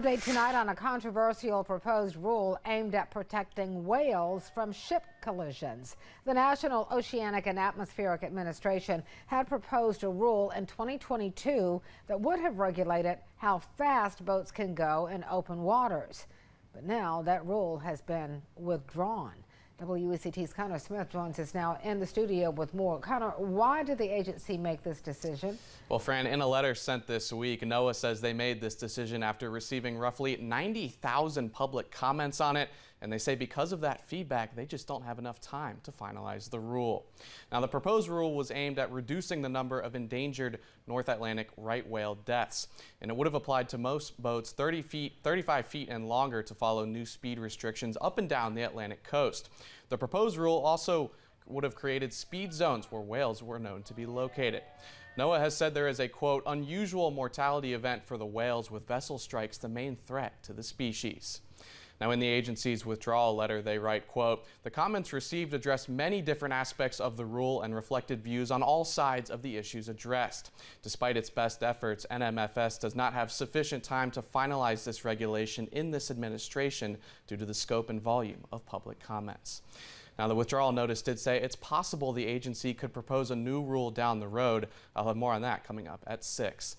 Update tonight on a controversial proposed rule aimed at protecting whales from ship collisions. The National Oceanic and Atmospheric Administration had proposed a rule in 2022 that would have regulated how fast boats can go in open waters. But now that rule has been withdrawn. WECT's Connor Smith joins us now in the studio with more. Connor, why did the agency make this decision? Well, Fran, in a letter sent this week, NOAA says they made this decision after receiving roughly 90,000 public comments on it. And they say because of that feedback, they just don't have enough time to finalize the rule. Now, the proposed rule was aimed at reducing the number of endangered North Atlantic right whale deaths. And it would have applied to most boats 35 feet and longer to follow new speed restrictions up and down the Atlantic coast. The proposed rule also would have created speed zones where whales were known to be located. NOAA has said there is a, quote, unusual mortality event for the whales, with vessel strikes the main threat to the species. Now, in the agency's withdrawal letter, they write, quote, the comments received addressed many different aspects of the rule and reflected views on all sides of the issues addressed. Despite its best efforts, NMFS does not have sufficient time to finalize this regulation in this administration due to the scope and volume of public comments. Now, the withdrawal notice did say it's possible the agency could propose a new rule down the road. I'll have more on that coming up at 6.